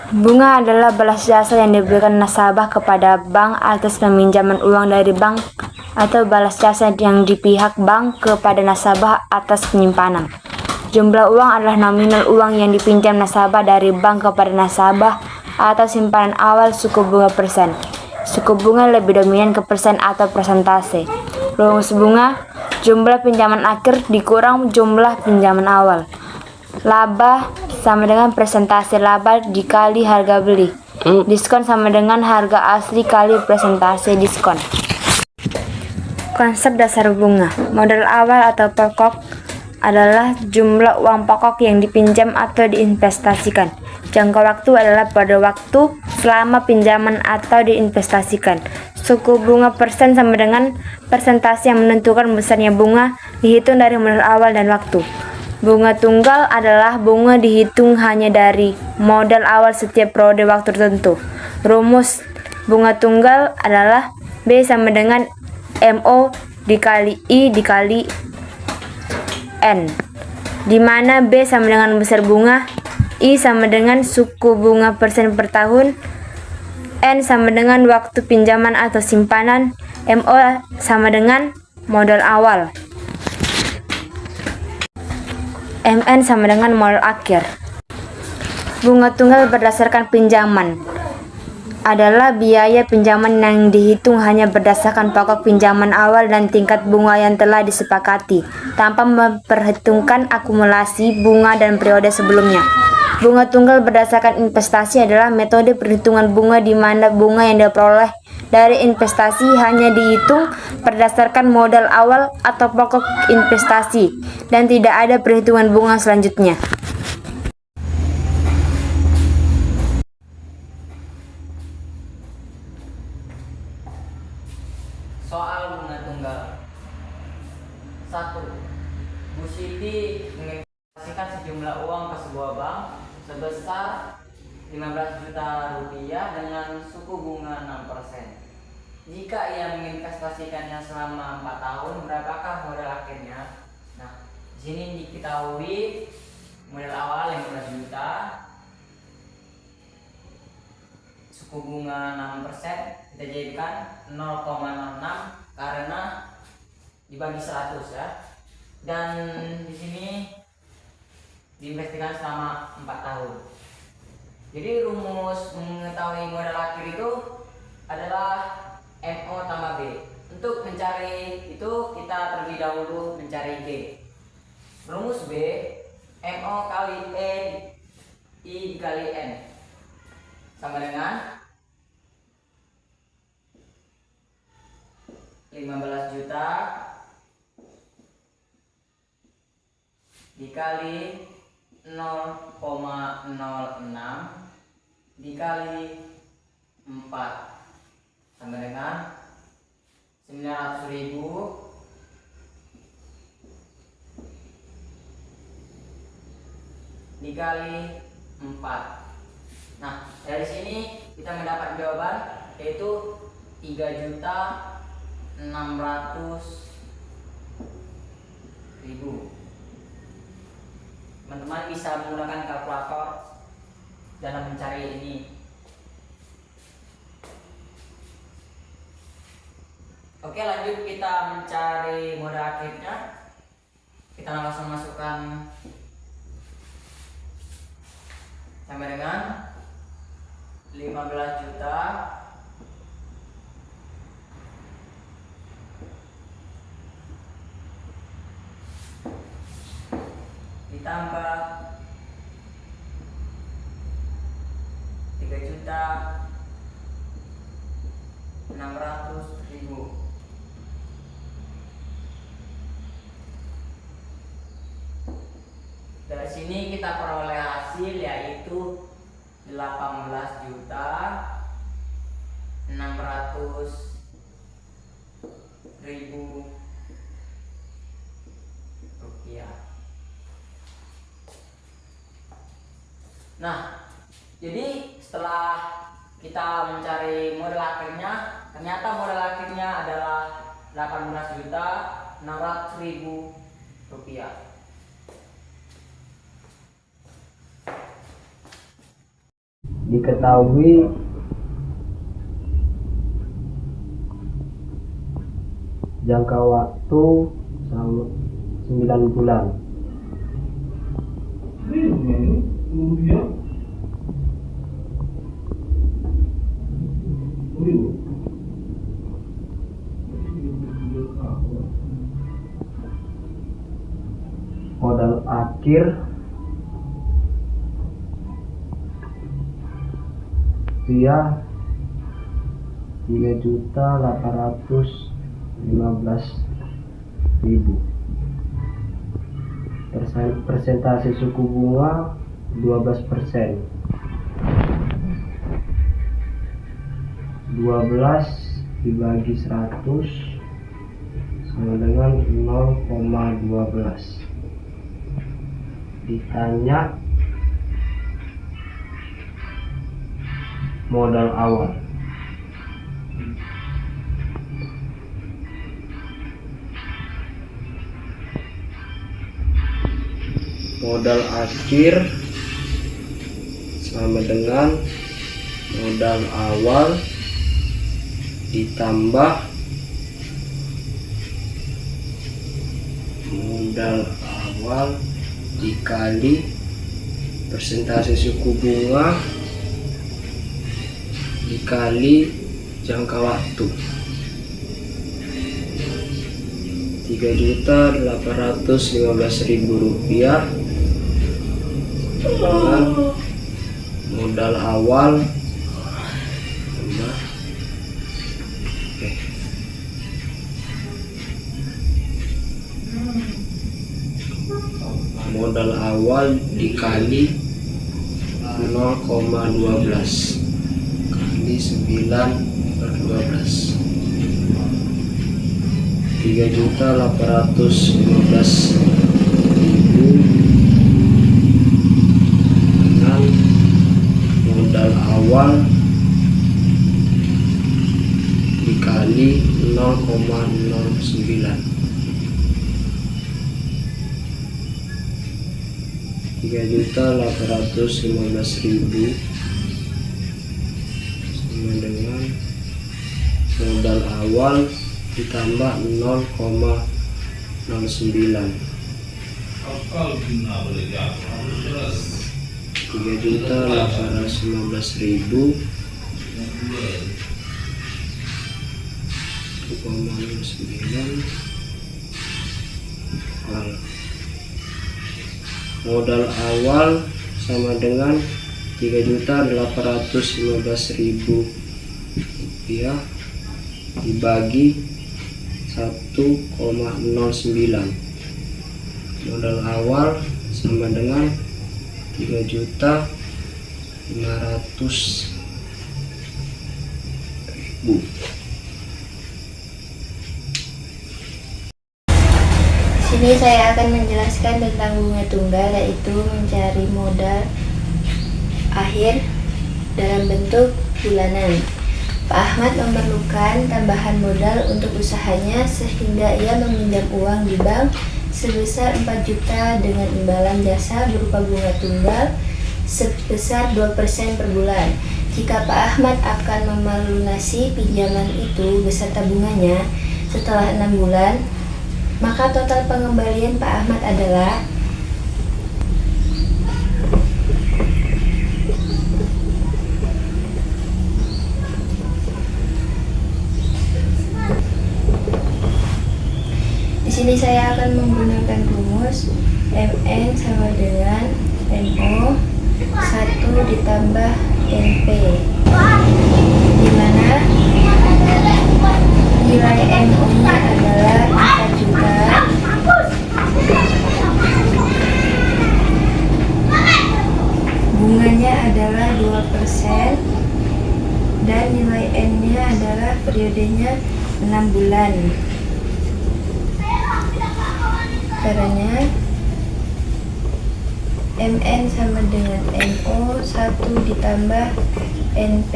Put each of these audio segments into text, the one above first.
Bunga adalah balas jasa yang diberikan nasabah kepada bank atas peminjaman uang dari bank atau balas jasa yang di pihak bank kepada nasabah atas penyimpanan. Jumlah uang adalah nominal uang yang dipinjam nasabah dari bank kepada nasabah atau simpanan awal suku bunga persen. Suku bunga lebih dominan ke persen atau persentase. Rumus bunga, jumlah pinjaman akhir dikurang jumlah pinjaman awal. Laba sama dengan persentase laba dikali harga beli. Diskon sama dengan harga asli kali persentase diskon. Konsep dasar bunga. Modal awal atau pokok adalah jumlah uang pokok yang dipinjam atau diinvestasikan. Jangka waktu adalah pada waktu selama pinjaman atau diinvestasikan. Suku bunga persen sama dengan persentase yang menentukan besarnya bunga dihitung dari modal awal dan waktu. Bunga tunggal adalah bunga dihitung hanya dari modal awal setiap periode waktu tertentu. Rumus bunga tunggal adalah B sama dengan MO dikali I dikali N, di mana B sama dengan besar bunga, I sama dengan suku bunga persen per tahun, N sama dengan waktu pinjaman atau simpanan, MO sama dengan modal awal, MN sama dengan modal akhir. Bunga tunggal berdasarkan pinjaman adalah biaya pinjaman yang dihitung hanya berdasarkan pokok pinjaman awal dan tingkat bunga yang telah disepakati, tanpa memperhitungkan akumulasi bunga dan periode sebelumnya. Bunga tunggal berdasarkan investasi adalah metode perhitungan bunga di mana bunga yang diperoleh dari investasi hanya dihitung berdasarkan modal awal atau pokok investasi dan tidak ada perhitungan bunga selanjutnya. Soal bunga tunggal. 1. Bu Siti menginvestasikan sejumlah uang ke sebuah bank sebesar 15 juta rupiah dengan suku bunga 6%. Jika ia menginvestasikannya selama 4 tahun, berapakah modal akhirnya? Nah, di sini diketahui modal awal 15 juta, suku bunga 6%, kita jadikan 0,66 karena dibagi 100 ya. Dan di sini diinvestasikan selama 4 tahun. Jadi rumus mengetahui modal akhir itu adalah MO tambah B. Untuk mencari itu kita terlebih dahulu mencari G. Rumus B, MO kali N I dikali N sama dengan 15 juta dikali 0,06 dikali 4 sama dengan 900.000 dikali 4. Nah, dari sini kita mendapat jawaban yaitu 3.600.000. Teman-teman bisa menggunakan kalkulator dalam mencari ini. Oke, lanjut kita mencari modal akhirnya. Kita langsung masukkan sama dengan 15 juta ditambah 3.600.000. Dari sini kita peroleh hasil yaitu 18.600.000 rupiah. Nah, jadi setelah kita mencari modal akhirnya, ternyata modal akhirnya adalah 18.600.000 rupiah. Diketahui jangka waktu 9 bulan. Modal akhir rupiah 3.815.000. Persentase suku bunga 12%. 12 dibagi 100 sama dengan 0,12. Ditanya modal awal. Modal akhir sama dengan modal awal ditambah modal awal dikali persentase suku bunga dikali jangka waktu. 3.815.000 rupiah dengan modal awal modal awal dikali 0,12 kali 9/12. 3.815.000 dengan modal awal dikali 0,09. 3.815.000 sama dengan modal awal ditambah 0,09. 3.815.000 modal awal sama dengan 3.815.000 rupiah dibagi 1,09. Modal awal sama dengan 3.500.000. Sini saya akan menjelaskan tentang bunga tunggal, yaitu mencari modal akhir dalam bentuk bulanan. Pak Ahmad memerlukan tambahan modal untuk usahanya sehingga ia meminjam uang di bank sebesar 4 juta dengan imbalan jasa berupa bunga tunggal sebesar 2% per bulan. Jika Pak Ahmad akan melunasi pinjaman itu beserta bunganya setelah 6 bulan, maka total pengembalian Pak Ahmad adalah di sini saya akan menggunakan rumus MN sama dengan NO 1 ditambah NP, di mana nilai NO-nya adalah 4 juta bunganya adalah 2% dan nilai N-nya adalah periodenya 6 bulan. Caranya MN sama dengan NO 1 ditambah NP.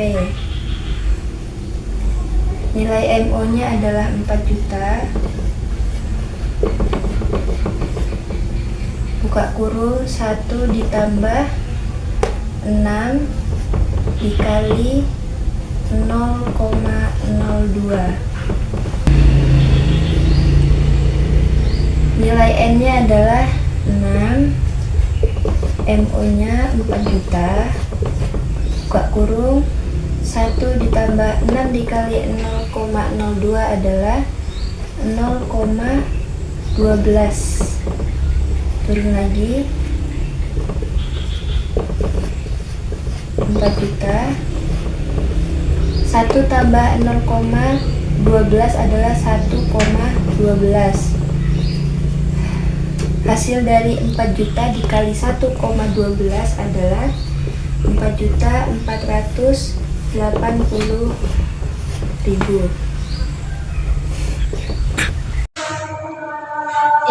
Nilai MO nya adalah 4 juta, buka kurung 1 ditambah 6 dikali 0,02. Nilai N-nya adalah 6, MO-nya 4 juta, buka kurung, 1 ditambah 6 dikali 0,02 adalah 0,12. Turun lagi, 4 juta, 1 tambah 0,12 adalah 1,12. Hasil dari 4 juta dikali 1,12 adalah 4.480.000.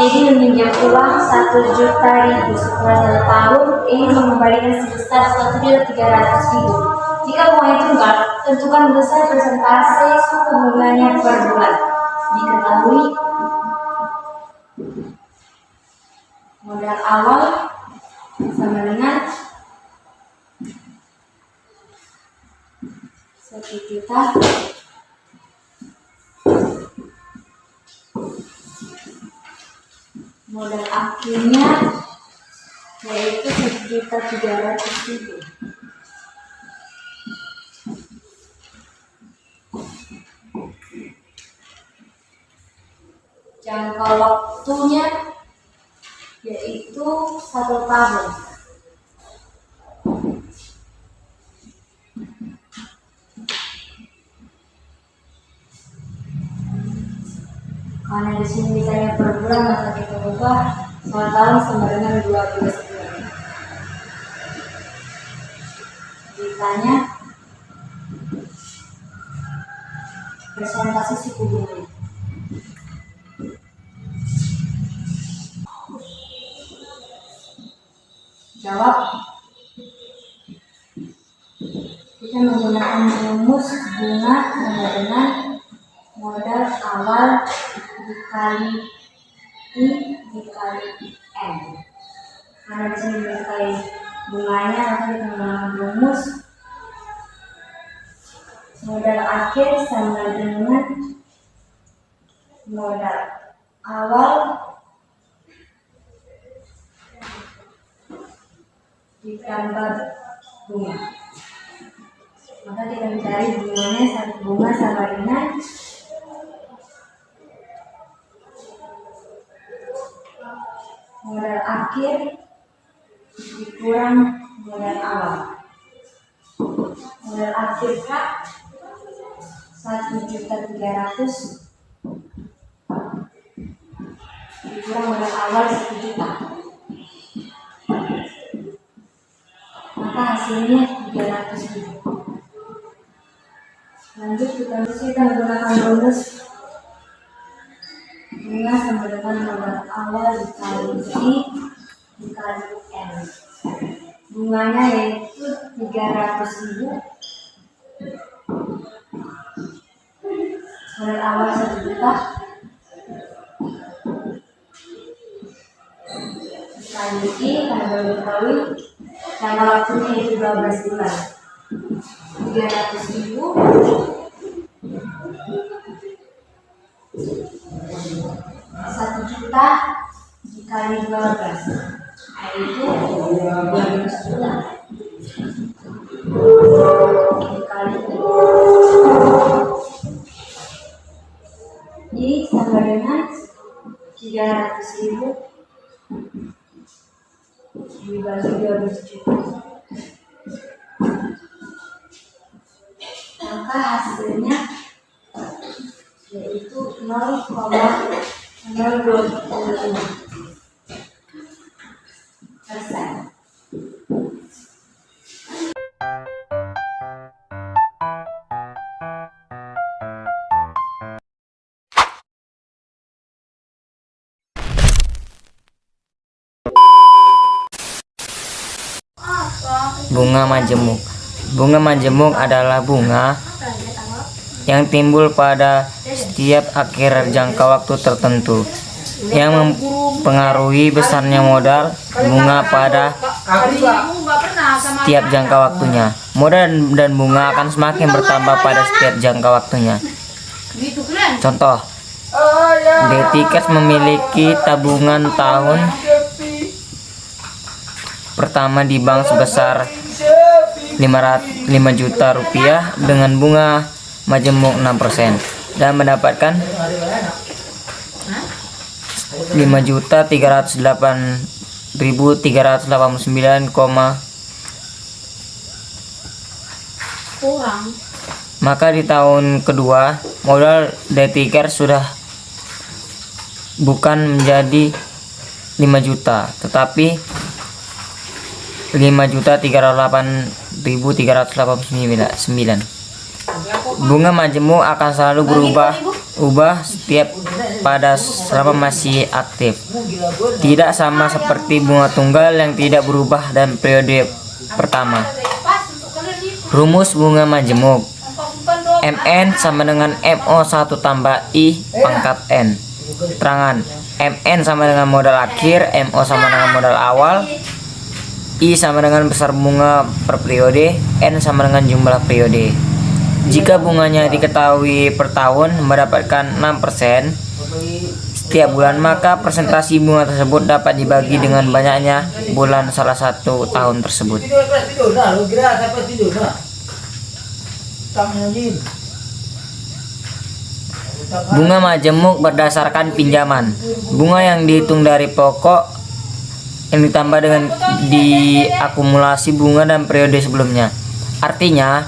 Edi meminjam uang 1 juta ribu setelah 2 tahun. Edi mengembalikan sebesar 1.300.000. Jika uang itu enggak, tentukan besar persentase suku bunganya per bulan. Diketahui modal awal sama dengan 1 juta modal akhirnya yaitu 1.300.000. Jangka waktunya yaitu 1 tahun. Karena di sini misalnya per bulan, maka kita ubah 1 tahun sama dengan 12 bulan. Ditanya persentase suku bunga. Jawab. Kita menggunakan rumus bunga sama dengan modal awal dikali I dikali N. Karena di sini dikali bunganya, maka kita menggunakan rumus modal akhir sama dengan modal awal ditambah bunga. Maka kita mencari bunganya, satu bunga sama dengan modal akhir dikurang modal awal. Modal akhir Kak 1.300.000 dikurang modal awal 1 juta. Maka hasilnya 300.000. Lanjut kita menggunakan rumus bunga sama dengan modal awal dikali I dikali N. Bunganya yaitu 300.000, modal awal 1 juta dikali I, karena baru diketahui jangka waktunya yaitu 12 bulan. 300.000 1 juta dikali 12 yaitu 12 bulan dikali I sama dengan 300.000 dibagi 12 juta. Maka hasilnya yaitu 0,025%. Bunga majemuk. Bunga majemuk adalah bunga yang timbul pada setiap akhir jangka waktu tertentu. yang mempengaruhi besarnya modal bunga pada setiap jangka waktunya. Modal dan bunga akan semakin bertambah pada setiap jangka waktunya. Contoh, Detikas memiliki tabungan tahun pertama di bank sebesar 5 juta rupiah dengan bunga majemuk 6% dan mendapatkan 5.308.389, maka di tahun kedua modal Detiker sudah bukan menjadi 5 juta tetapi 5.308.389. Bunga majemuk akan selalu berubah setiap pada selama masih aktif. Tidak sama seperti bunga tunggal yang tidak berubah dan periode pertama. Rumus bunga majemuk. MN sama dengan MO1 tambah I pangkat N. Terangan. MN sama dengan modal akhir, MO sama dengan modal awal, I sama dengan besar bunga per periode, N sama dengan jumlah periode. Jika bunganya diketahui per tahun mendapatkan 6% setiap bulan, maka presentasi bunga tersebut dapat dibagi dengan banyaknya bulan salah satu tahun tersebut. Bunga majemuk berdasarkan pinjaman. Bunga yang dihitung dari pokok yang ditambah dengan diakumulasi bunga dan periode sebelumnya. Artinya,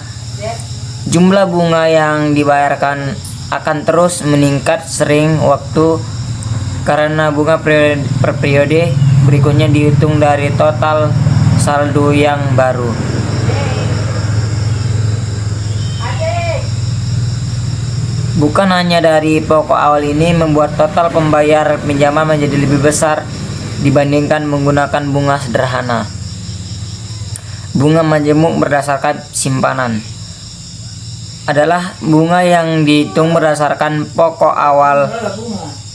jumlah bunga yang dibayarkan akan terus meningkat sering waktu karena bunga per periode berikutnya dihitung dari total saldo yang baru. Bukan hanya dari pokok awal ini membuat total pembayar pinjaman menjadi lebih besar dibandingkan menggunakan bunga sederhana. Bunga majemuk berdasarkan simpanan adalah bunga yang dihitung berdasarkan pokok awal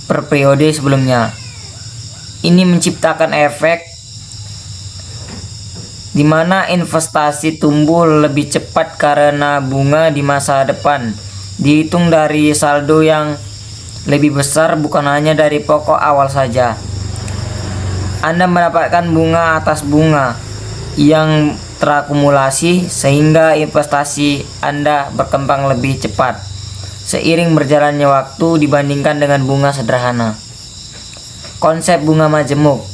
per periode sebelumnya. Ini menciptakan efek di mana investasi tumbuh lebih cepat karena bunga di masa depan dihitung dari saldo yang lebih besar, bukan hanya dari pokok awal saja. Anda mendapatkan bunga atas bunga yang terakumulasi sehingga investasi Anda berkembang lebih cepat seiring berjalannya waktu dibandingkan dengan bunga sederhana. Konsep bunga majemuk.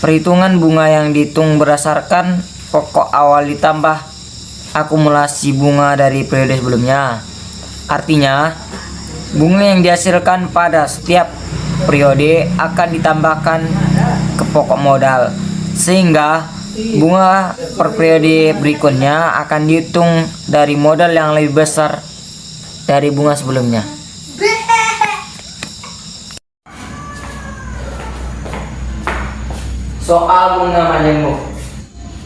Perhitungan bunga yang dihitung berdasarkan pokok awal ditambah akumulasi bunga dari periode sebelumnya. Artinya, bunga yang dihasilkan pada setiap periode akan ditambahkan ke pokok modal, sehingga bunga per periode berikutnya akan dihitung dari modal yang lebih besar dari bunga sebelumnya. Soal bunga majemuk.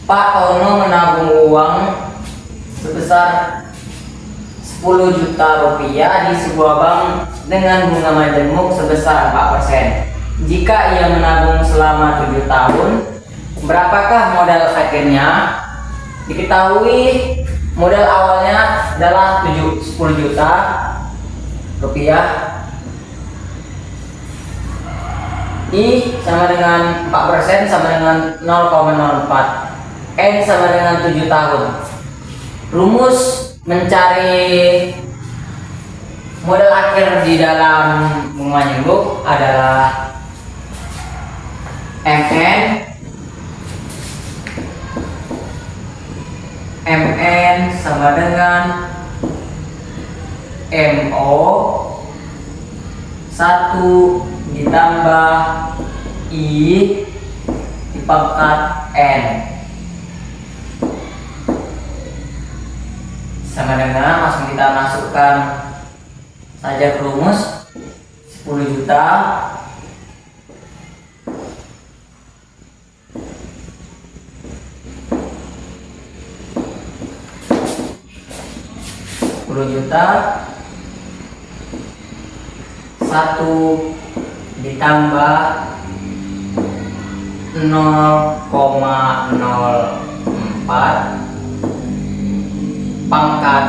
Pak Tono menabung uang sebesar 10 juta rupiah di sebuah bank dengan bunga majemuk sebesar 4%. Jika ia menabung selama 7 tahun, berapakah modal akhirnya? Diketahui modal awalnya adalah 10 juta rupiah. I sama dengan 4% sama dengan 0,04. N sama dengan 7 tahun. Rumus mencari modal akhir di dalam bunga majemuk adalah MN sama dengan MO 1 ditambah I dipangkat N sama dengan, langsung kita masukkan saja ke rumus 10 juta $10 juta 1 ditambah 0,04 pangkat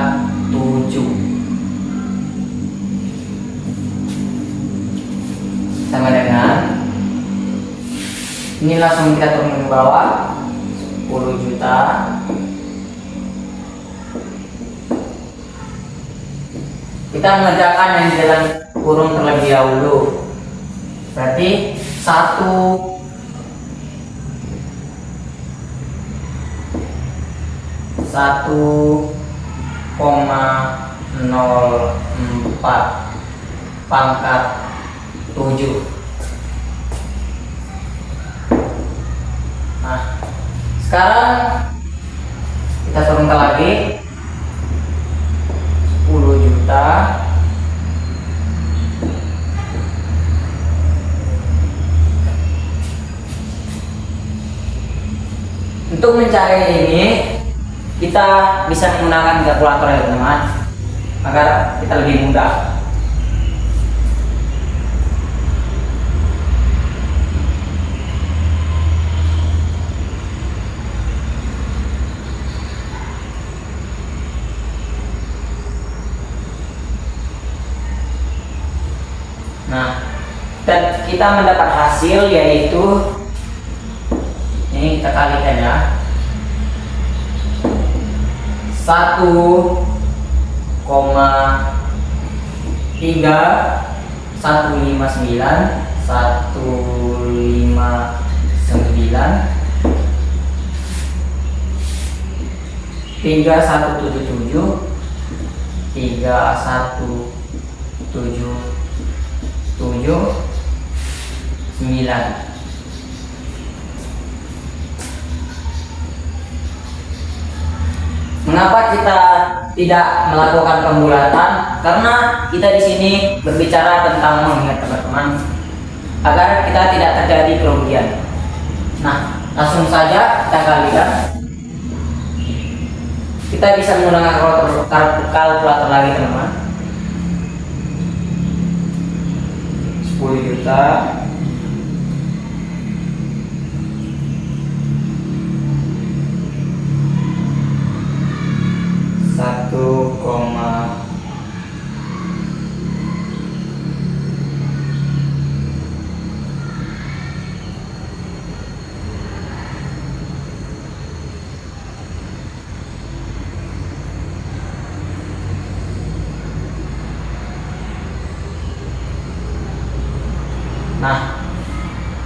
7 sama dengan, ini langsung kita turun ke bawah, 10 juta kita mengerjakan yang di dalam kurung terlebih dahulu. Berarti 1,04 pangkat 7. Nah, sekarang kita turunkan lagi 10 juta untuk mencari ini. Kita bisa menggunakan kalkulator ya teman-teman, agar kita lebih mudah. Nah, dan kita mendapat hasil yaitu ini, kita kalikan ya, 1,3,1,9 Mengapa kita tidak melakukan pembulatan? Karena kita di sini berbicara tentang mengingat teman-teman, agar kita tidak terjadi kerugian. Nah, langsung saja kita kalikan. Kita bisa menggunakan kalkulator lagi teman-teman. 10 juta satu koma Nah,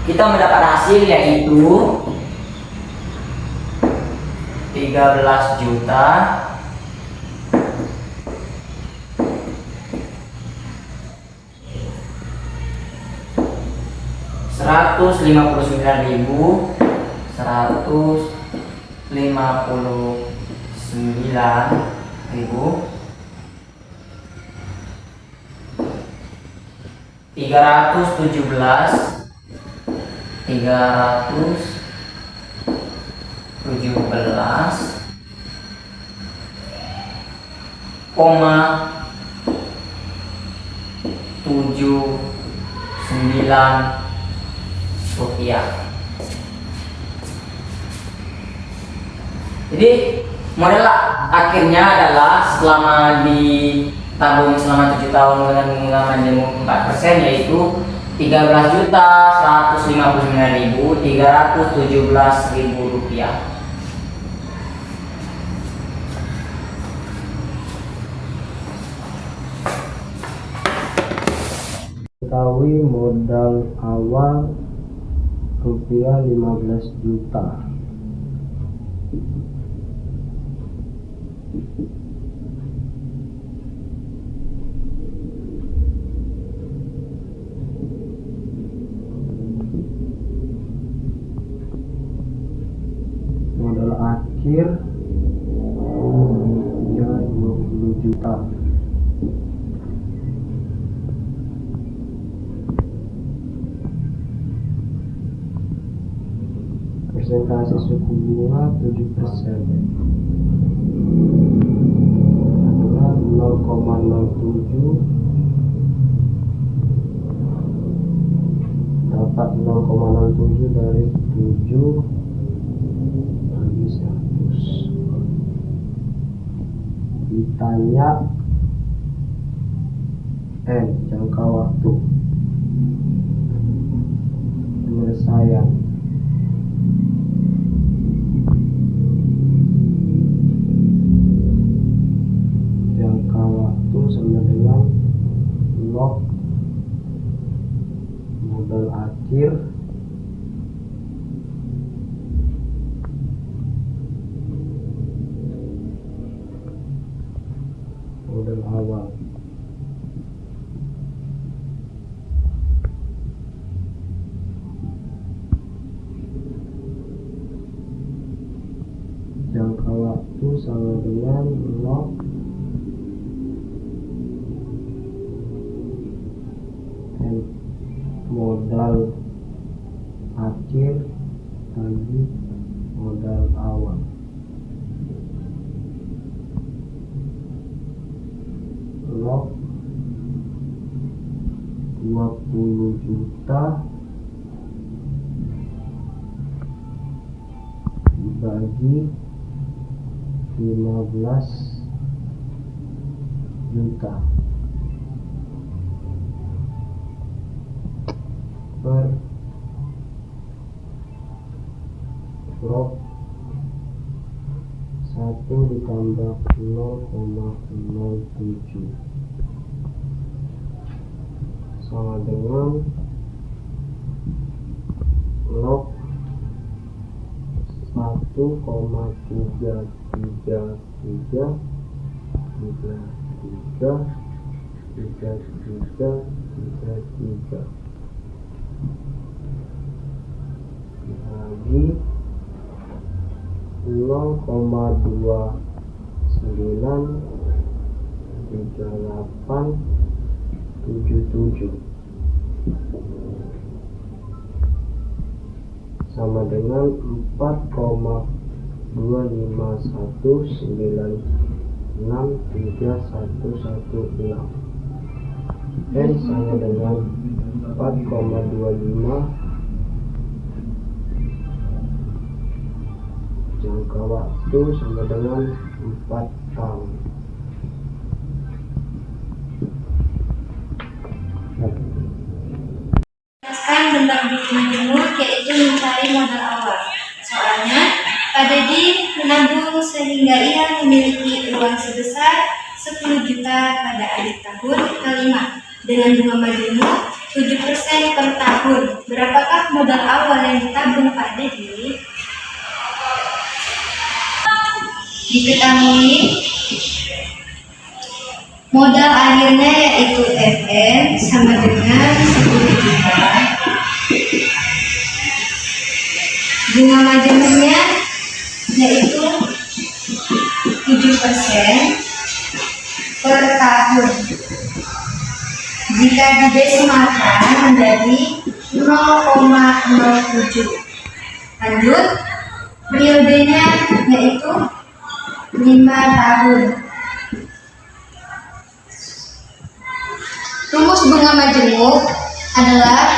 kita mendapat hasil yaitu 13 juta 159.159.317 koma 79 rupiah. Jadi modal akhirnya adalah selama ditabung selama 7 tahun dengan bunga minimum 4%, yaitu 13.159.317 rupiah. Ketahui modal awal rupiah 15 juta. Modal akhir rupiah 20 juta. Persentase suku bunga 7%, adalah 0,07 dapat 0,67 dari 7 bagi 100. Ditanya N jangka waktu penyelesaian. Jangka waktu sama dengan log modal akhir modal awal. Jangka waktu sama dengan log modal akhir bagi modal awal. Log 20 juta dibagi 15 juta per log 1 ditambah 0,07 sama dengan log 1,333 dibagi 0,293877 sama dengan 4,251963116. N sama dengan 4,25. Jangka waktu sama dengan 4 tahun. Jelaskan tentang bikin jemur, yaitu mencari modal awal. Soalnya, Pak Dedi menabung sehingga ia memiliki uang sebesar 10 juta pada akhir tahun kelima dengan bunga majemuk 7% per tahun. Berapakah modal awal yang ditabung Pak Dedi? Diketahui modal akhirnya yaitu FN sama dengan 10 juta. Bunga majemuknya yaitu 7% per tahun. Jika didesimalkan menjadi 0,07. Lanjut, periodenya yaitu 5 tahun. Rumus bunga majemuk adalah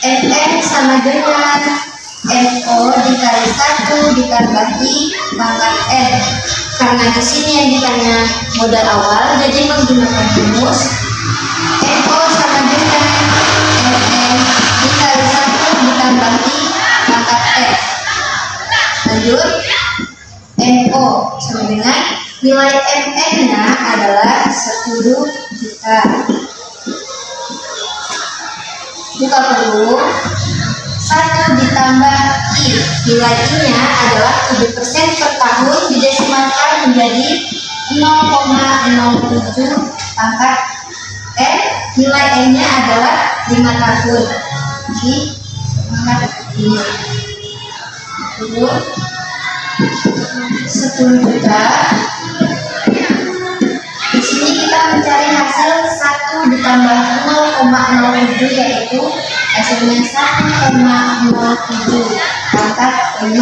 FN sama dengan NO dikali 1 ditambah pangkat N. Karena di sini yang ditanya modal awal, jadi menggunakan rumus NO sama dengan FN dikali 1 ditambah pangkat N. Lanjut, NO sama dengan nilai MN-nya adalah 10 juta. Buka perlu 1 ditambah I. Nilai I-nya adalah 7% per tahun didesimalkan menjadi 0,07 pangkat N. Nilai N-nya adalah 5 tahun. Di pangkat 5. 10 juta. Di sini kita mencari hasil 1 ditambah 0,07 yaitu hasilnya 1,07 pangkat 5.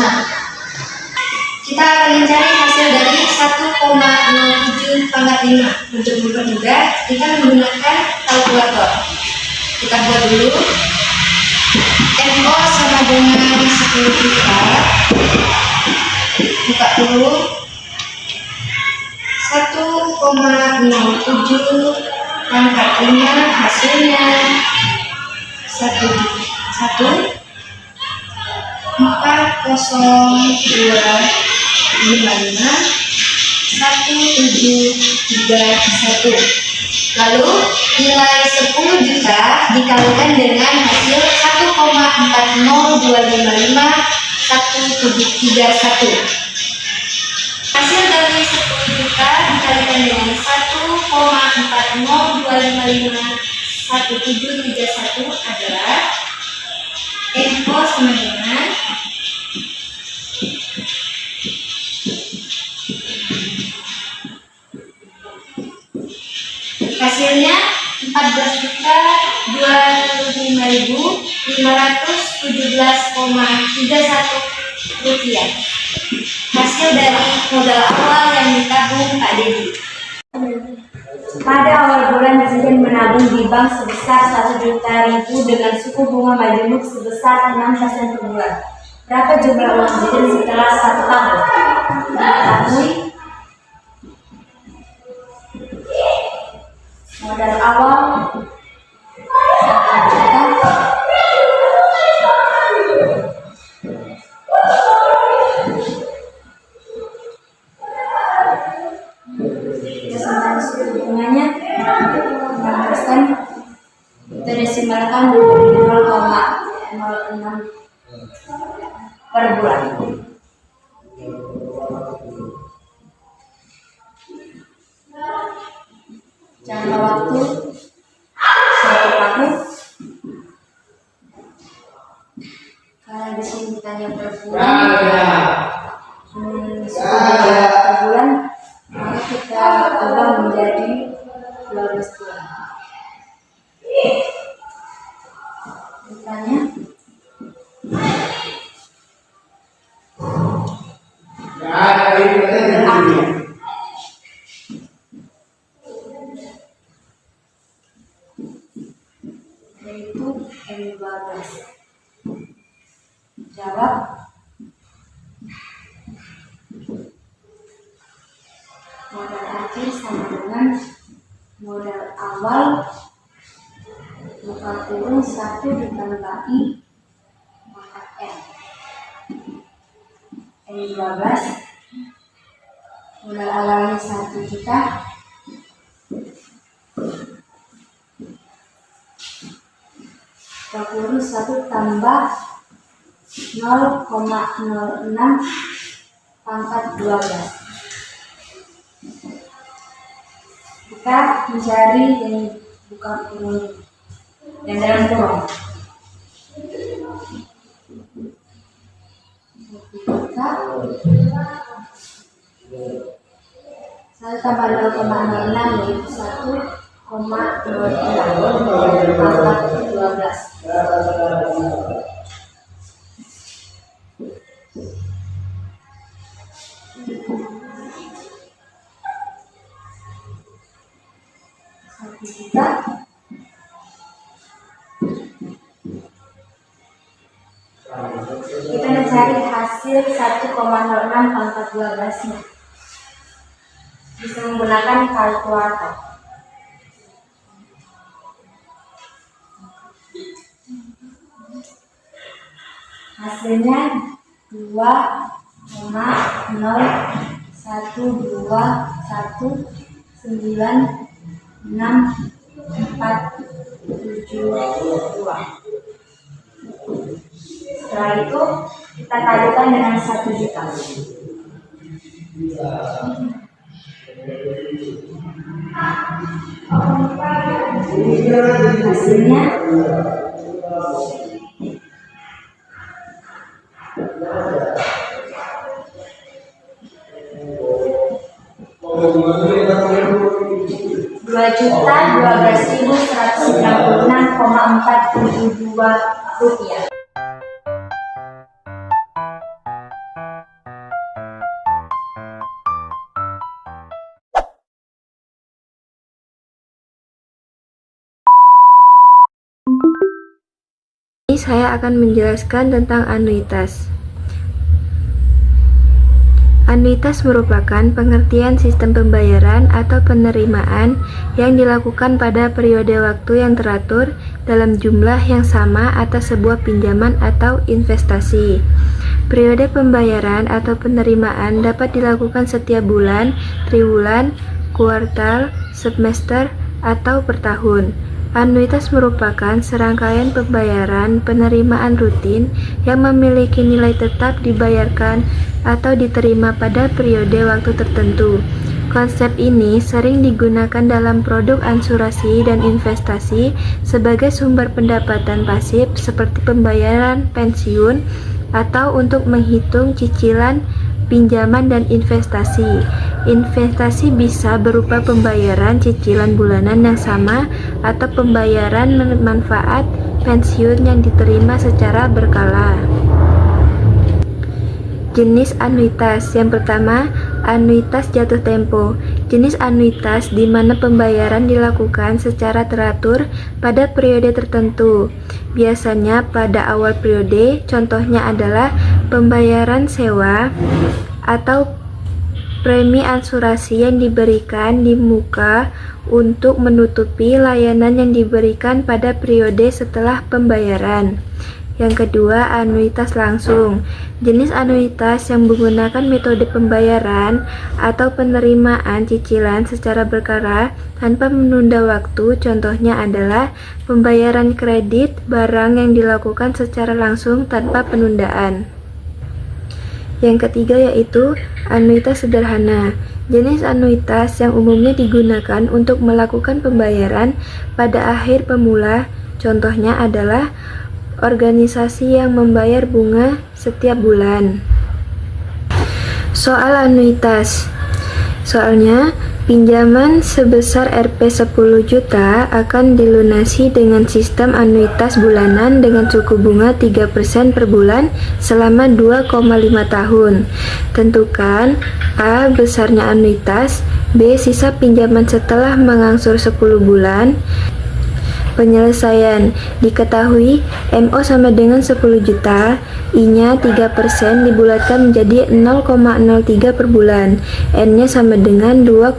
Kita akan mencari hasil dari 1,07 pangkat 5. Untuk mempermudah, kita menggunakan kalkulator. Kita buat dulu. MO sama dengan 10 juta. Buka dulu. 1,07 pangkat 5 hasilnya 1,1731. Lalu nilai 10 juta dikalikan dengan hasil 1,402551731. Hasil dari 10 juta dikalikan dengan 1,402551731 adalah MO sama dengan hasilnya 14.205.517,31 rupiah. Hasil dari modal awal yang ditabung Kak Dedi. Pada awal bulan Zidan menabung di bank sebesar 1 juta ribu dengan suku bunga majemuk sebesar 6% per bulan. Berapa jumlah uang Zidan setelah 1 tahun? Diketahui modal awal 1 juta. Persentase suku bunganya 6%. Kita desimalkan menjadi 0,06 per bulan. Jangka waktu 1 tahun. Karena di sini ditanya per bulan, per bulan, maka kita ubah menjadi 12 bulan. Ditanya yaitu M12. Jawab. Modal akhir sama dengan modal awal buka kurung 1 ditambahi pangkat M. M12 modal awalnya 1 juta. Buka kurung 1 tambah 0,06 pangkat 12. Kita mencari yang buka kurung yang dalam kurung. Kita 1 tambah 0,06 yaitu 1,06 pangkat 12. Kita mencari hasil 1,06 pangkat 12 nya. Bisa menggunakan kalkulator. Hasilnya 2,01219647. Setelah itu kita kalikan dengan 1 juta. Hasilnya 2.012.196,472 rupiah. saya akan menjelaskan tentang anuitas. Anuitas merupakan pengertian sistem pembayaran atau penerimaan yang dilakukan pada periode waktu yang teratur dalam jumlah yang sama atas sebuah pinjaman atau investasi. Periode pembayaran atau penerimaan dapat dilakukan setiap bulan, triwulan, kuartal, semester, atau per tahun. Anuitas merupakan serangkaian pembayaran penerimaan rutin yang memiliki nilai tetap dibayarkan atau diterima pada periode waktu tertentu. Konsep ini sering digunakan dalam produk asuransi dan investasi sebagai sumber pendapatan pasif seperti pembayaran pensiun atau untuk menghitung cicilan pinjaman dan investasi. Investasi bisa berupa pembayaran cicilan bulanan yang sama atau pembayaran manfaat pensiun yang diterima secara berkala. Jenis anuitas. Yang pertama, anuitas jatuh tempo. Jenis anuitas di mana pembayaran dilakukan secara teratur pada periode tertentu. Biasanya pada awal periode, contohnya adalah pembayaran sewa atau premi asuransi yang diberikan di muka untuk menutupi layanan yang diberikan pada periode setelah pembayaran. Yang kedua, anuitas langsung. Jenis anuitas yang menggunakan metode pembayaran atau penerimaan cicilan secara berkala tanpa menunda waktu, contohnya adalah pembayaran kredit barang yang dilakukan secara langsung tanpa penundaan. Yang ketiga yaitu anuitas sederhana. Jenis anuitas yang umumnya digunakan untuk melakukan pembayaran pada akhir pemula, contohnya adalah organisasi yang membayar bunga setiap bulan. Soal anuitas. Soalnya, pinjaman sebesar Rp 10 juta akan dilunasi dengan sistem anuitas bulanan dengan suku bunga 3% per bulan selama 2,5 tahun. Tentukan A. Besarnya anuitas, B. Sisa pinjaman setelah mengangsur 10 bulan. Penyelesaian. Diketahui MO sama dengan 10 juta, I-nya 3% dibulatkan menjadi 0,03 per bulan. N-nya sama dengan 2,5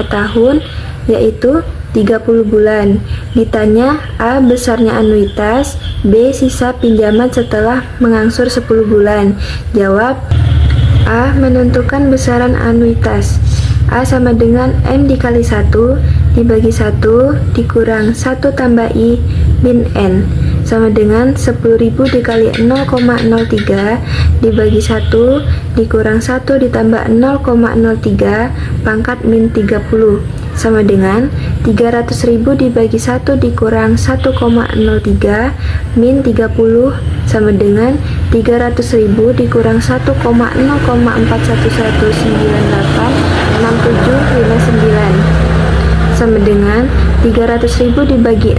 tahun, yaitu 30 bulan. Ditanya A. Besarnya anuitas, B. Sisa pinjaman setelah mengangsur 10 bulan. Jawab A. Menentukan besaran anuitas. A sama dengan M dikali 1 dibagi 1 dikurang 1 tambah I min N sama dengan 10.000 dikali 0,03 dibagi 1 dikurang 1 ditambah 0,03 pangkat min 30 sama dengan 300.000 dibagi 1 dikurang 1,03 min 30 sama dengan 300.000 dikurang 1,0111986759 sama dengan 300.000 dibagi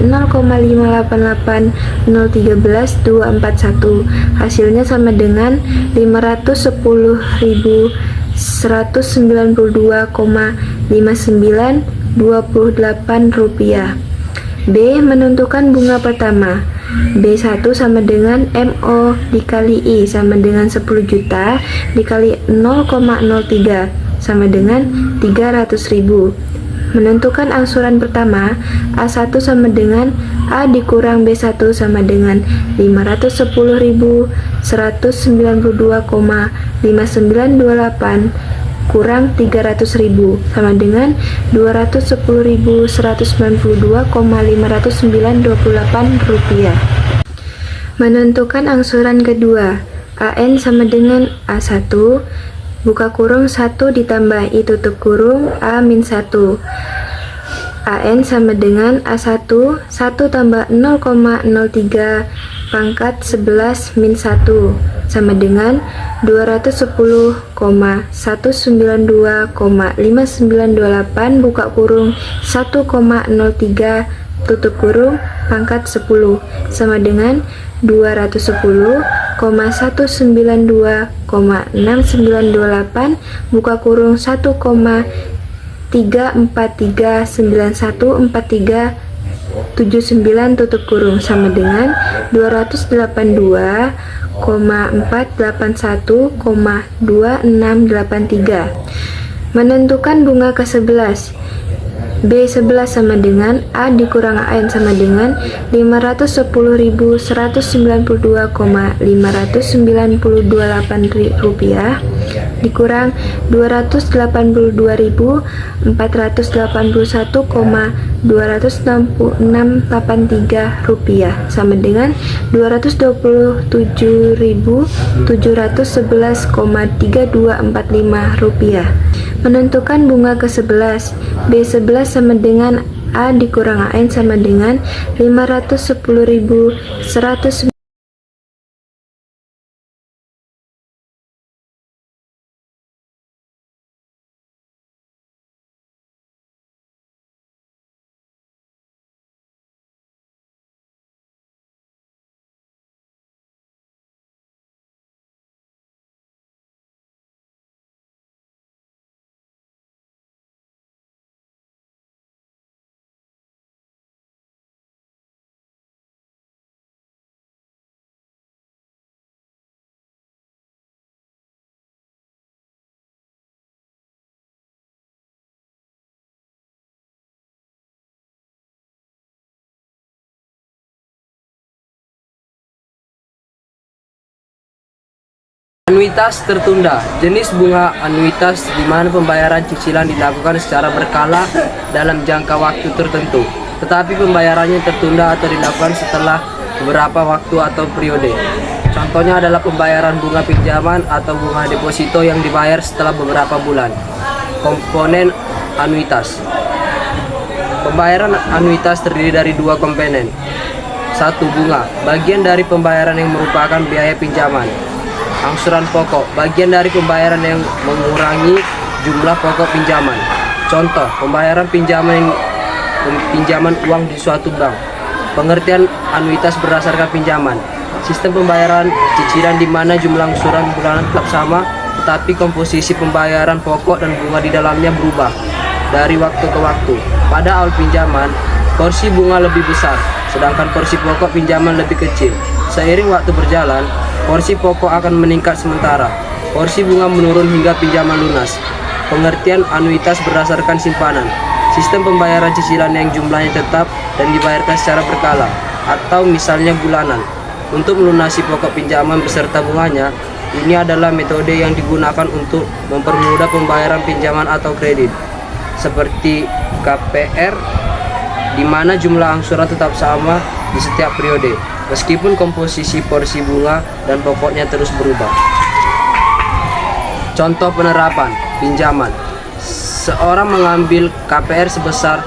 0,588031241. Hasilnya sama dengan 510.192,5928 rupiah. B. Menentukan bunga pertama. B1 sama dengan MO dikali I sama dengan 10 juta dikali 0,03 sama dengan 300.000. Menentukan angsuran pertama, A1 sama dengan A dikurang B1 sama dengan 510.192,5928 kurang 300.000 sama dengan 210.192,50928 rupiah. Menentukan angsuran kedua, AN sama dengan A1 buka kurung 1 ditambah I tutup kurung A min 1. AN sama dengan A1 1 tambah 0,03 pangkat 11 min 1 sama dengan 210,192,5928 buka kurung 1,03 tutup kurung pangkat 10 sama dengan 210,192,6928 buka kurung 1,3439143 sama dengan 282,481,2683. Menentukan bunga ke-11. B11 sama dengan A dikurang AN sama dengan 510.192,598 rupiah dikurang 284.481,26683 rupiah sama dengan 227.711,3245 rupiah. Menentukan bunga ke-11. B11 sama dengan A dikurang AN sama dengan 510.100. Anuitas tertunda, jenis bunga anuitas di mana pembayaran cicilan dilakukan secara berkala dalam jangka waktu tertentu, tetapi pembayarannya tertunda atau dilakukan setelah beberapa waktu atau periode. Contohnya adalah pembayaran bunga pinjaman atau bunga deposito yang dibayar setelah beberapa bulan. Komponen anuitas. Pembayaran anuitas terdiri dari dua komponen. 1. Bunga, bagian dari pembayaran yang merupakan biaya pinjaman. Angsuran pokok, bagian dari pembayaran yang mengurangi jumlah pokok pinjaman. Contoh, pembayaran pinjaman uang di suatu bank. Pengertian anuitas berdasarkan pinjaman. Sistem pembayaran cicilan di mana jumlah angsuran bulanan tetap sama, tetapi komposisi pembayaran pokok dan bunga di dalamnya berubah dari waktu ke waktu. Pada awal pinjaman, porsi bunga lebih besar, sedangkan porsi pokok pinjaman lebih kecil. Seiring waktu berjalan, porsi pokok akan meningkat sementara porsi bunga menurun hingga pinjaman lunas. Pengertian anuitas berdasarkan simpanan. Sistem pembayaran cicilan yang jumlahnya tetap dan dibayarkan secara berkala, atau misalnya bulanan. Untuk melunasi pokok pinjaman beserta bunganya, ini adalah metode yang digunakan untuk mempermudah pembayaran pinjaman atau kredit, seperti KPR, di mana jumlah angsuran tetap sama di setiap periode, meskipun komposisi porsi bunga dan pokoknya terus berubah. Contoh penerapan pinjaman. Seorang mengambil KPR sebesar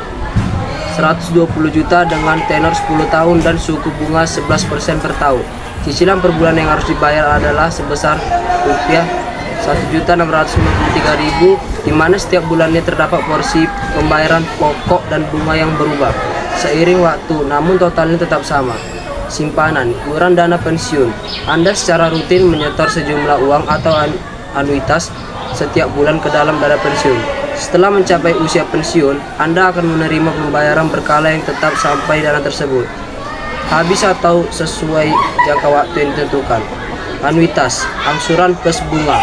120 juta dengan tenor 10 tahun dan suku bunga 11% per tahun. Cicilan per bulan yang harus dibayar adalah sebesar rupiah 1.653.000, di mana setiap bulannya terdapat porsi pembayaran pokok dan bunga yang berubah seiring waktu, namun totalnya tetap sama. Simpanan, iuran dana pensiun. Anda secara rutin menyetor sejumlah uang atau anuitas setiap bulan ke dalam dana pensiun. Setelah mencapai usia pensiun, Anda akan menerima pembayaran berkala yang tetap sampai dana tersebut habis atau sesuai jangka waktu yang ditentukan. Anuitas, angsuran plus bunga.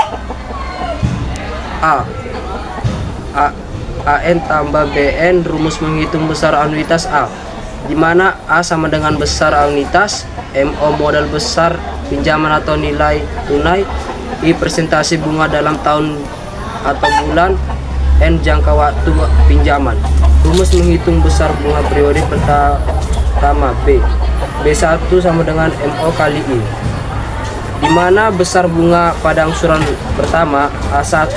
AN tambah BN, rumus menghitung besar anuitas A, di mana A sama dengan besar anuitas, MO modal besar pinjaman atau nilai tunai, I persentase bunga dalam tahun atau bulan, N jangka waktu pinjaman. Rumus menghitung besar bunga periode pertama B. B1 sama dengan MO kali I, di mana besar bunga pada angsuran pertama A1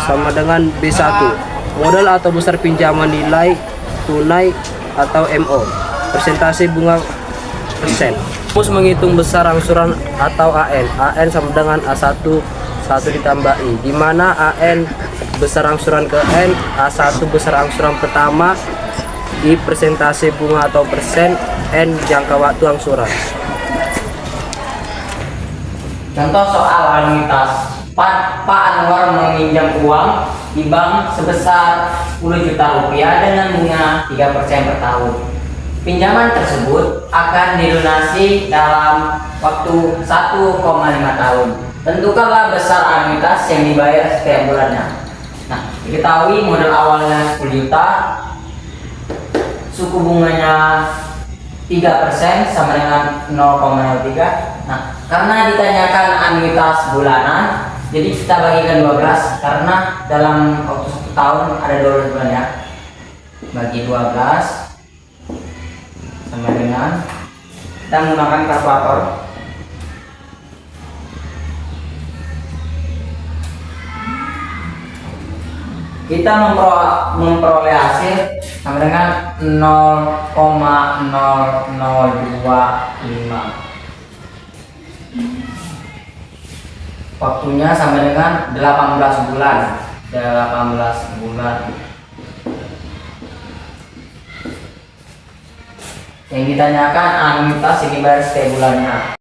sama dengan B1. Modal atau besar pinjaman nilai tunai atau MO, persentase bunga persen. Rumus menghitung besar angsuran atau AN sama dengan A1 1 ditambah I, di mana AN besar angsuran ke N, A1 besar angsuran pertama, I persentase bunga atau persen, N jangka waktu angsuran. Contoh soal anuitas. Pak Anwar meminjam uang di bank sebesar 10 juta rupiah dengan bunga 3% per tahun. Pinjaman tersebut akan dilunasi dalam waktu 1,5 tahun. Tentukanlah besar anuitas yang dibayar setiap bulannya. Nah, diketahui modal awalnya 10 juta, suku bunganya 3% sama dengan 0,03. Nah, karena ditanyakan anuitas bulanan, jadi kita bagikan 12 karena dalam waktu 1 tahun ada 12 bulan ya. Bagi 12 sama dengan, kita menggunakan kalkulator. Kita memperoleh hasil sama dengan 0,0025. Waktunya sama dengan 18 bulan. 18 bulan. Yang ditanyakan anuitas yang dibayar setiap bulannya.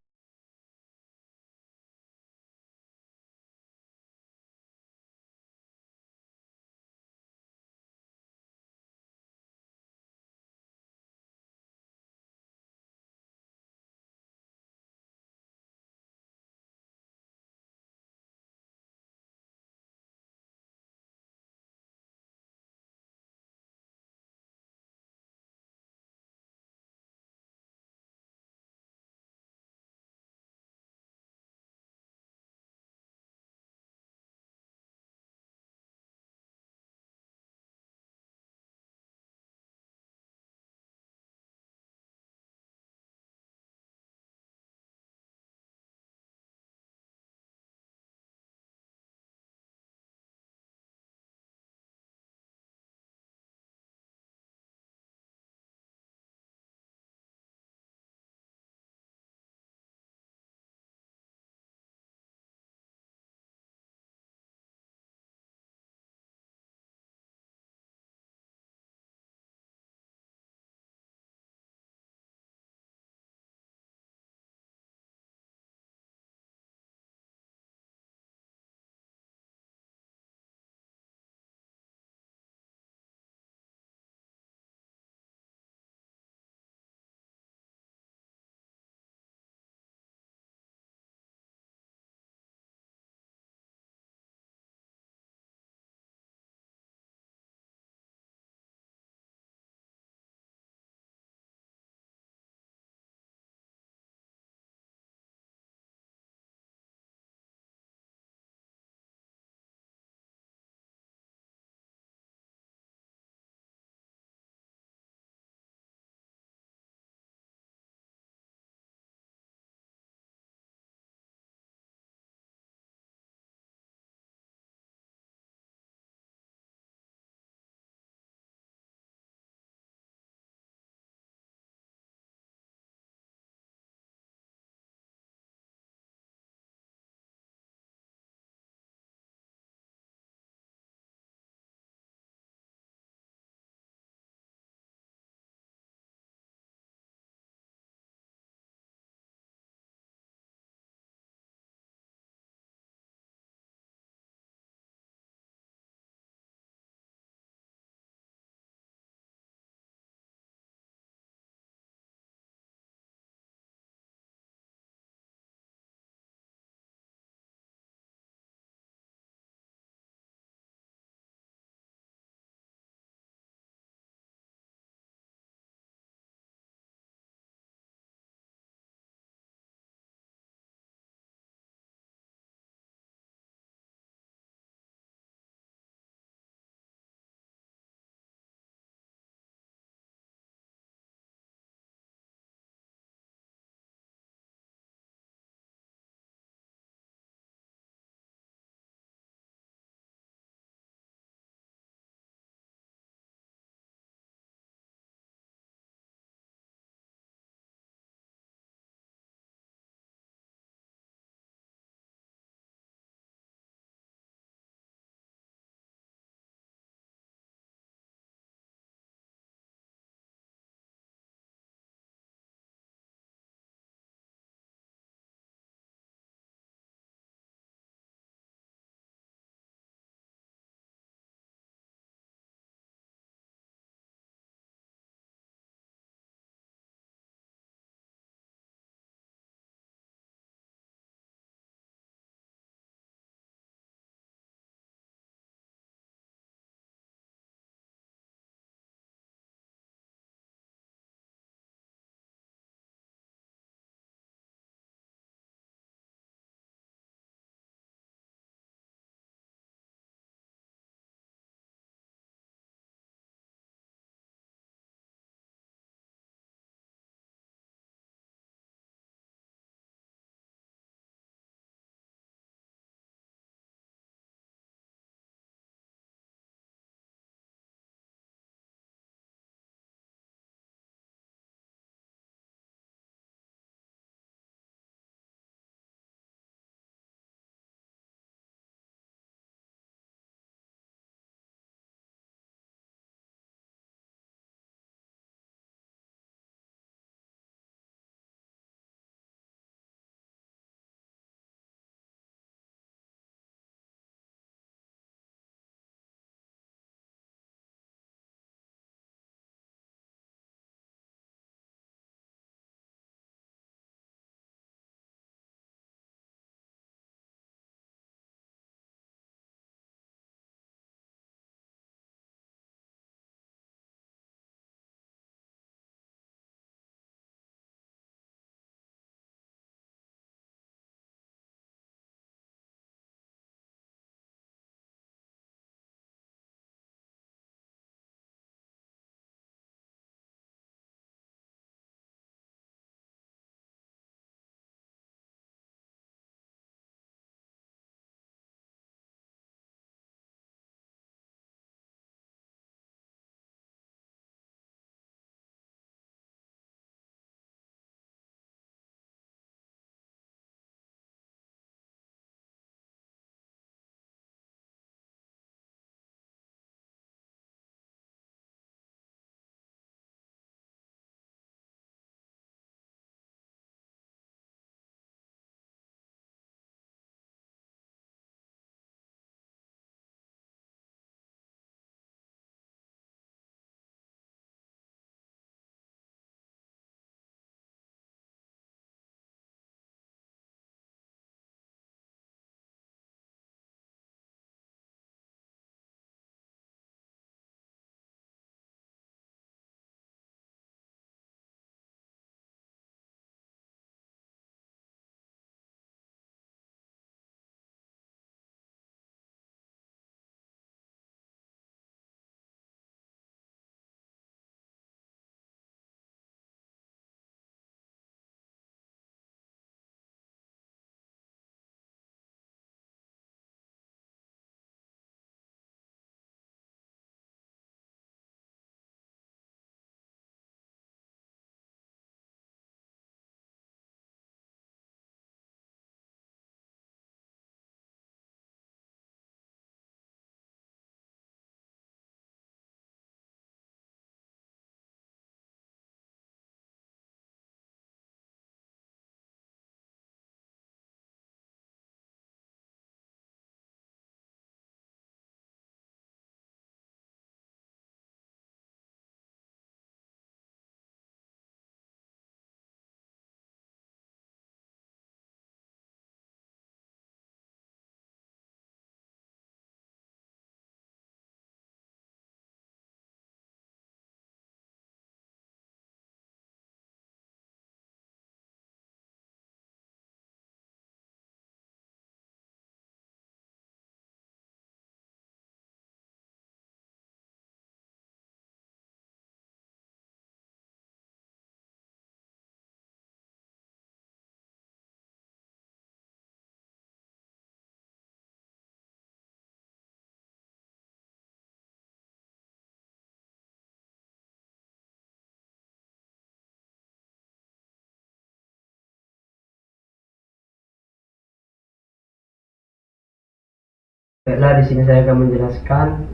Baiklah, di sini saya akan menjelaskan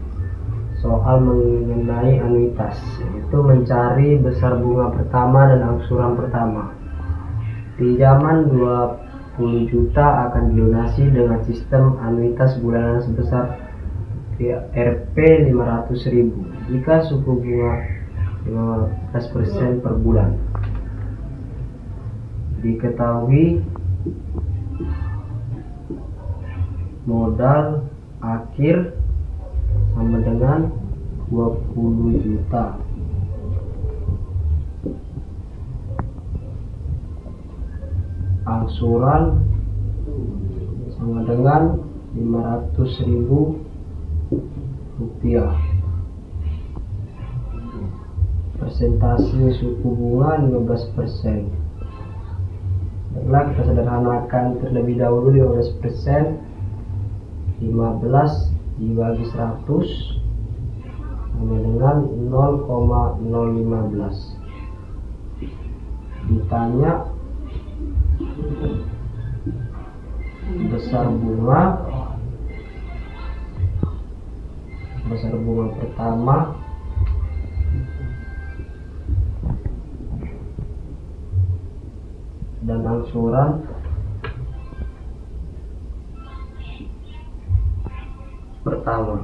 soal mengenai anuitas, yaitu mencari besar bunga pertama dan angsuran pertama. Pinjaman 20 juta akan dilunasi dengan sistem anuitas bulanan sebesar Rp 500.000 jika suku bunga 15% per bulan. Diketahui modal akhir sama dengan 20 juta. Angsuran sama dengan 500.000 rupiah. Persentase suku bunga 15%. Baiklah, kita sederhanakan terlebih dahulu. 15%, 15 dibagi 100 sama dengan 0,015. Ditanya besar bunga pertama dan angsuran pertama.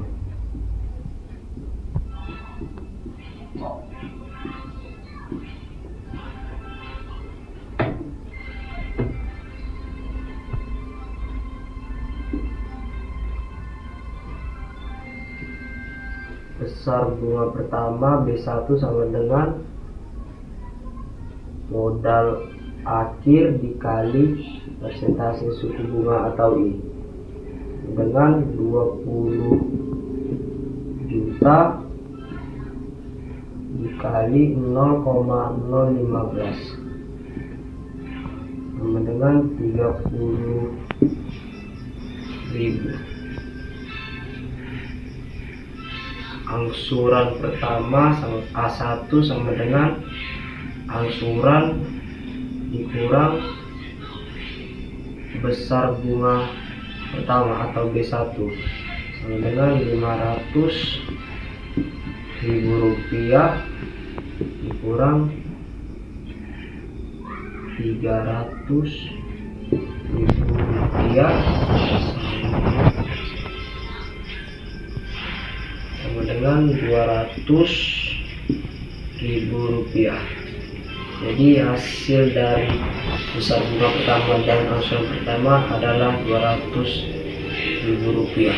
Besar bunga pertama B1 sama dengan modal akhir dikali persentase suku bunga atau I, dengan 20 juta dikali 0,015 sama dengan 30.000. Angsuran pertama sama A1 sama dengan angsuran dikurang besar bunga pertama atau B1 sama dengan 500.000 rupiah dikurang 300.000 rupiah sama dengan 200.000 rupiah. Jadi hasil dari besar bunga pertama dan angsuran pertama adalah 200.000 rupiah.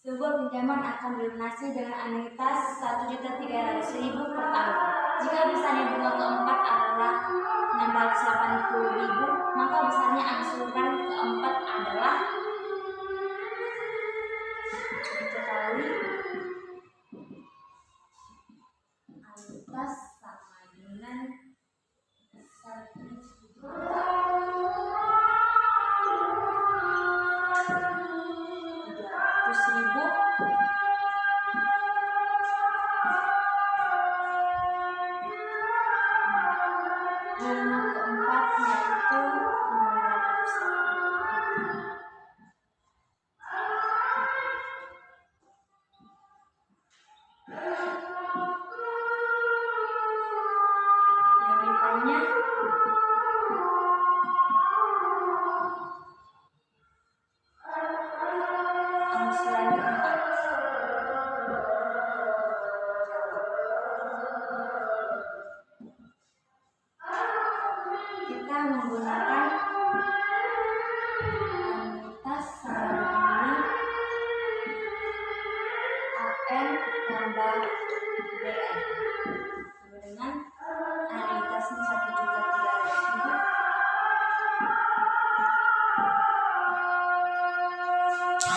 Sebuah pinjaman akan dilunasi dengan anuitas 1.300.000 per tahun. Jika besarnya bunga keempat adalah 680.000, maka besarnya angsuran keempat adalah diketahui anuitas sama dengan 300.000 bunga keempatnya itu 500.000. Yang ditanya angsuran keempat. Kita menggunakan anuitas sama dengan AN tambah BN sama dengan anuitasnya 1.300.000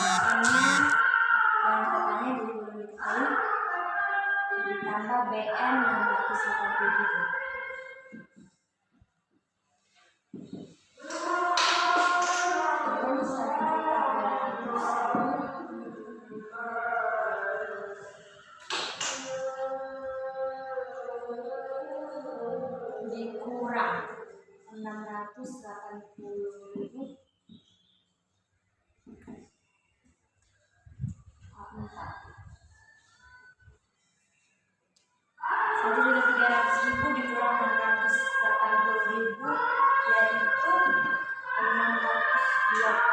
AN-nya dan katanya jadi belum diketahui ditambah BN yang 180.000. Dikurang 680.000 Dua